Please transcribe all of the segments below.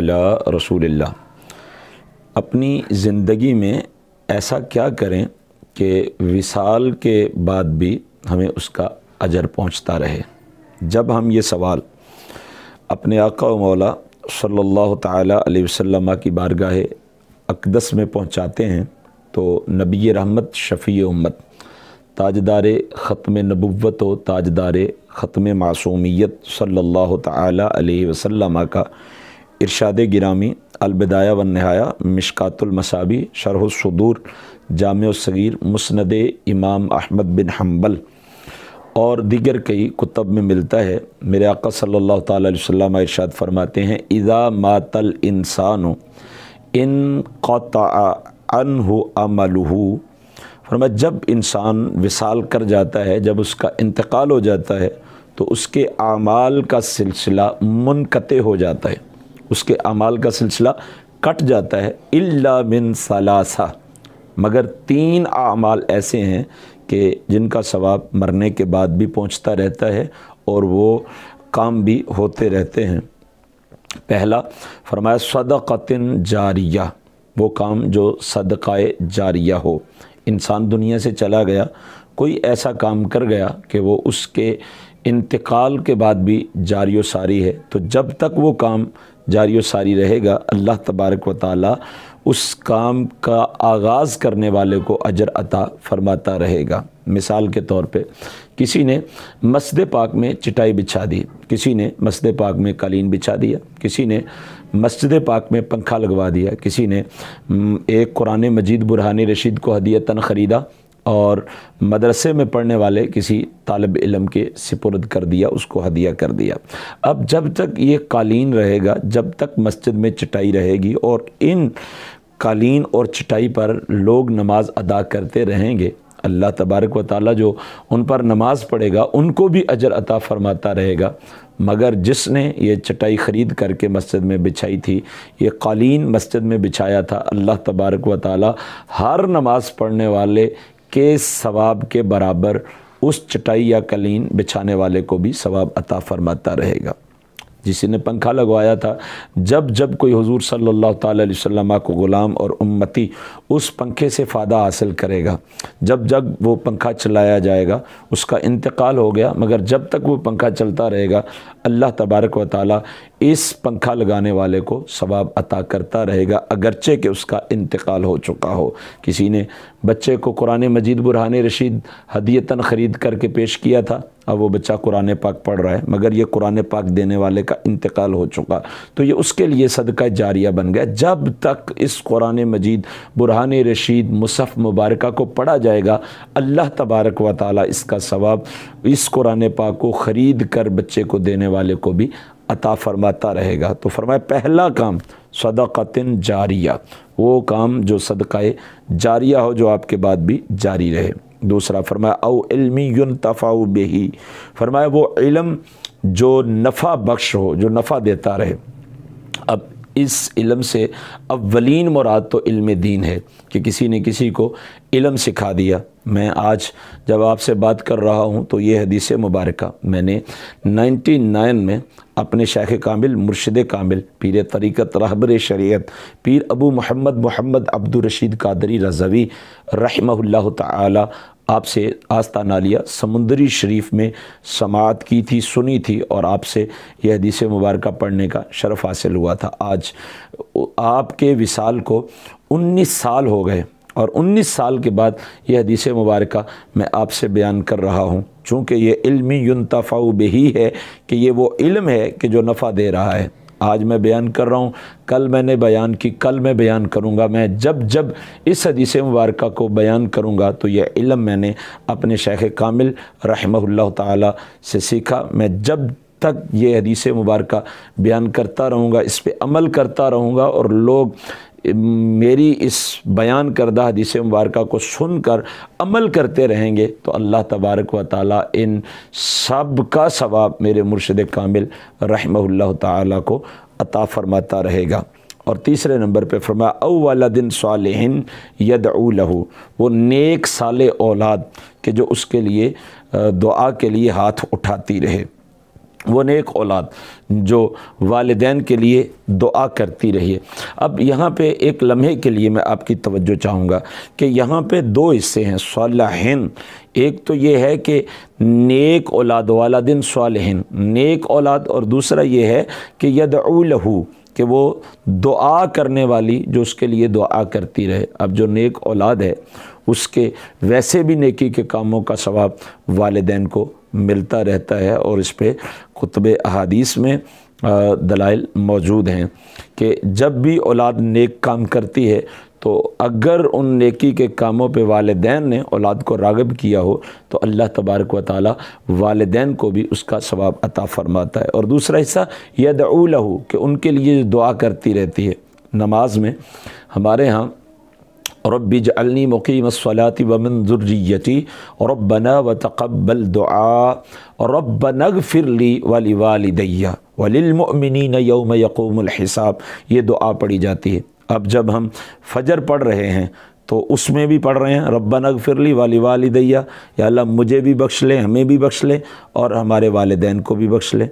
علی رسول اللہ۔ اپنی زندگی میں ایسا کیا کریں کہ وصال کے بعد بھی ہمیں اس کا اجر پہنچتا رہے۔ جب ہم یہ سوال اپنے آقا و مولا صلی اللہ تعالی علیہ وسلم کی بارگاہ اقدس میں پہنچاتے ہیں تو نبی رحمت شفیع امت تاجدار ختم نبوت و تاجدار ختم معصومیت صلی اللہ تعالی علیہ وسلم کا ارشاد گرامی البدایہ والنہایہ، مشکات المصابیح، شرح الصدور، جامع الصغیر، مسند امام احمد بن حنبل اور دیگر کئی کتب میں ملتا ہے۔ میرے آقا صلی اللہ تعالی علیہ وسلم ارشاد فرماتے ہیں اذا مات الانسان انقطع عنہ عملہ، فرمایا جب انسان وصال کر جاتا ہے، جب اس کا انتقال ہو جاتا ہے تو اس کے اعمال کا سلسلہ منقطع ہو جاتا ہے، اس کے اعمال کا سلسلہ کٹ جاتا ہے۔ الا من ثلاثہ، مگر 3 اعمال ایسے ہیں کہ جن کا ثواب مرنے کے بعد بھی پہنچتا رہتا ہے اور وہ کام بھی ہوتے رہتے ہیں۔ پہلا فرمایا صدقۃ جاریہ، وہ کام جو صدقہ جاریہ ہو۔ انسان دنیا سے چلا گیا، کوئی ایسا کام کر گیا کہ وہ اس کے انتقال کے بعد بھی جاری و ساری ہے، تو جب تک وہ کام جاری و ساری رہے گا اللہ تبارک و تعالی اس کام کا آغاز کرنے والے کو اجر عطا فرماتا رہے گا۔ مثال کے طور پہ کسی نے مسجد پاک میں چٹائی بچھا دی، کسی نے مسجد پاک میں قالین بچھا دیا، کسی نے مسجد پاک میں پنکھا لگوا دیا، کسی نے ایک قرآن مجید برہان رشید کو ہدیتاً خریدا اور مدرسے میں پڑھنے والے کسی طالب علم کے سپرد کر دیا، اس کو ہدیہ کر دیا۔ اب جب تک یہ قالین رہے گا، جب تک مسجد میں چٹائی رہے گی اور ان قالین اور چٹائی پر لوگ نماز ادا کرتے رہیں گے، اللہ تبارک و تعالیٰ جو ان پر نماز پڑھے گا ان کو بھی اجر عطا فرماتا رہے گا۔ مگر جس نے یہ چٹائی خرید کر کے مسجد میں بچھائی تھی، یہ قالین مسجد میں بچھایا تھا، اللہ تبارک و تعالیٰ ہر نماز پڑھنے والے کے ثواب کے برابر اس چٹائی یا قالین بچھانے والے کو بھی ثواب عطا فرماتا رہے گا۔ جس نے پنکھا لگوایا تھا، جب جب کوئی حضور صلی اللہ تعالی علیہ وسلم کو غلام اور امتی اس پنکھے سے فائدہ حاصل کرے گا، جب جب وہ پنکھا چلایا جائے گا، اس کا انتقال ہو گیا مگر جب تک وہ پنکھا چلتا رہے گا اللہ تبارک و تعالی اس پنکھا لگانے والے کو ثواب عطا کرتا رہے گا، اگرچہ کہ اس کا انتقال ہو چکا ہو۔ کسی نے بچے کو قرآن مجید برہان رشید ہدیتاً خرید کر کے پیش کیا تھا، اب وہ بچہ قرآن پاک پڑھ رہا ہے مگر یہ قرآن پاک دینے والے کا انتقال ہو چکا، تو یہ اس کے لیے صدقہ جاریہ بن گیا۔ جب تک اس قرآن مجید برہان رشید مصحف مبارکہ کو پڑھا جائے گا اللہ تبارک و تعالی اس کا ثواب اس قرآن پاک کو خرید کر بچے کو دینے والے کو بھی عطا فرماتا رہے گا۔ تو فرمایا پہلا کام صدقۃ جاریہ، وہ کام جو صدقہ جاریہ ہو، جو آپ کے بعد بھی جاری رہے۔ دوسرا فرمایا او علم ینتفع بہ، فرمایا وہ علم جو نفع بخش ہو، جو نفع دیتا رہے۔ اب اس علم سے اولین مراد تو علم دین ہے کہ کسی نے کسی کو علم سکھا دیا۔ میں آج جب آپ سے بات کر رہا ہوں تو یہ حدیث مبارکہ میں نے 99 میں اپنے شیخ کامل مرشد کامل پیر طریقت رہبر شریعت پیر ابو محمد عبد الرشید قادری رضوی رحمہ اللہ تعالی آپ سے آستانہ لیا، سمندری شریف میں سماعت کی تھی، سنی تھی اور آپ سے یہ حدیث مبارکہ پڑھنے کا شرف حاصل ہوا تھا۔ آج آپ کے وصال کو 19 سال ہو گئے اور 19 سال کے بعد یہ حدیث مبارکہ میں آپ سے بیان کر رہا ہوں، چونکہ یہ علم ینتفع بہ ہے کہ یہ وہ علم ہے کہ جو نفع دے رہا ہے۔ آج میں بیان کر رہا ہوں، کل میں نے بیان کی، کل میں بیان کروں گا۔ میں جب جب اس حدیث مبارکہ کو بیان کروں گا تو یہ علم میں نے اپنے شیخ کامل رحمہ اللہ تعالی سے سیکھا۔ میں جب تک یہ حدیث مبارکہ بیان کرتا رہوں گا، اس پہ عمل کرتا رہوں گا اور لوگ میری اس بیان کردہ حدیث مبارکہ کو سن کر عمل کرتے رہیں گے تو اللہ تبارک و تعالی ان سب کا ثواب میرے مرشد کامل رحمہ اللہ تعالی کو عطا فرماتا رہے گا۔ اور تیسرے نمبر پہ فرمایا او ولد صالح یدعو لہ، وہ نیک صالح اولاد کہ جو اس کے لیے دعا کے لیے ہاتھ اٹھاتی رہے۔ وہ نیک اولاد جو والدین کے لیے دعا کرتی رہی ہے۔ اب یہاں پہ ایک لمحے کے لیے میں آپ کی توجہ چاہوں گا کہ یہاں پہ دو حصے ہیں صالحین۔ ایک تو یہ ہے کہ نیک اولاد، والدین صالحین نیک اولاد، اور دوسرا یہ ہے کہ یدعو لہو کہ وہ دعا کرنے والی جو اس کے لیے دعا کرتی رہے۔ اب جو نیک اولاد ہے اس کے ویسے بھی نیکی کے کاموں کا ثواب والدین کو ملتا رہتا ہے، اور اس پہ کتب احادیث میں دلائل موجود ہیں کہ جب بھی اولاد نیک کام کرتی ہے تو اگر ان نیکی کے کاموں پہ والدین نے اولاد کو راغب کیا ہو تو اللہ تبارک و تعالی والدین کو بھی اس کا ثواب عطا فرماتا ہے۔ اور دوسرا حصہ یدعو لہو کہ ان کے لیے دعا کرتی رہتی ہے۔ نماز میں ہمارے ہاں رب اجعلنی مقیم الصلاۃ ومن ذریتی ربنا وتقبل دعاء ربنا اغفر لی ولوالدی وللمؤمنین یوم یقوم الحساب، یہ دعا پڑھی جاتی ہے۔ اب جب ہم فجر پڑھ رہے ہیں تو اس میں بھی پڑھ رہے ہیں ربنا اغفر لی ولوالدی، یا اللہ مجھے بھی بخش لے، ہمیں بھی بخش لے اور ہمارے والدین کو بھی بخش لے۔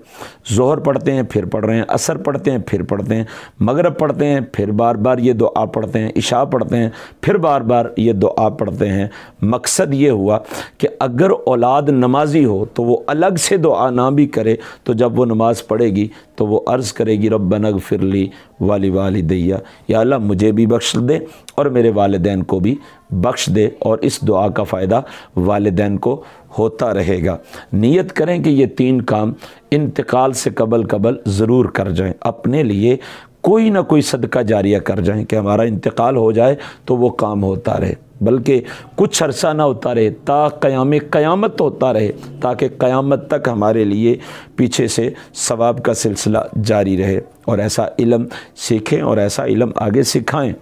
ظہر پڑھتے ہیں پھر پڑھ رہے ہیں، عصر پڑھتے ہیں پھر پڑھتے ہیں، مغرب پڑھتے ہیں پھر بار بار یہ دعا پڑھتے ہیں، عشاء پڑھتے ہیں پھر بار بار یہ دعا پڑھتے ہیں۔ مقصد یہ ہوا کہ اگر اولاد نمازی ہو تو وہ الگ سے دعا نہ بھی کرے تو جب وہ نماز پڑھے گی تو وہ عرض کرے گی ربنا اغفر لی ولوالدی، یا اللہ مجھے بھی بخش دے اور میرے والدین کو بھی بخش دے، اور اس دعا کا فائدہ والدین کو ہوتا رہے گا۔ نیت کریں کہ یہ تین کام انتقال سے قبل ضرور کر جائیں، اپنے لیے کوئی نہ کوئی صدقہ جاریہ کر جائیں کہ ہمارا انتقال ہو جائے تو وہ کام ہوتا رہے، بلکہ کچھ عرصہ نہ ہوتا رہے تا قیامت ہوتا رہے، تاکہ قیامت تک ہمارے لیے پیچھے سے ثواب کا سلسلہ جاری رہے، اور ایسا علم سیکھیں اور ایسا علم آگے سکھائیں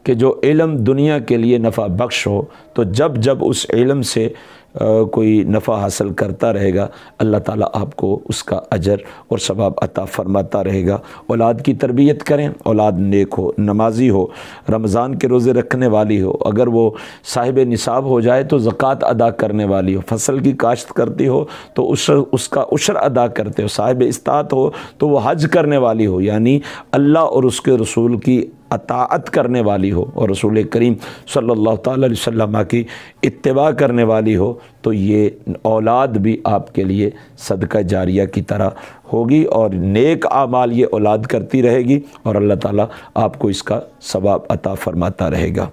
کہ جو علم دنیا کے لیے نفع بخش ہو، تو جب جب اس علم سے کوئی نفع حاصل کرتا رہے گا اللہ تعالیٰ آپ کو اس کا اجر اور ثواب عطا فرماتا رہے گا۔ اولاد کی تربیت کریں، اولاد نیک ہو، نمازی ہو، رمضان کے روزے رکھنے والی ہو، اگر وہ صاحب نصاب ہو جائے تو زکوٰۃ ادا کرنے والی ہو، فصل کی کاشت کرتی ہو تو اس کا عشر ادا کرتے ہو، صاحب استطاعت ہو تو وہ حج کرنے والی ہو، یعنی اللہ اور اس کے رسول کی اطاعت کرنے والی ہو اور رسول کریم صلی اللہ تعالی علیہ وسلم کی اتباع کرنے والی ہو، تو یہ اولاد بھی آپ کے لیے صدقہ جاریہ کی طرح ہوگی، اور نیک اعمال یہ اولاد کرتی رہے گی، اور اللہ تعالیٰ آپ کو اس کا ثواب عطا فرماتا رہے گا۔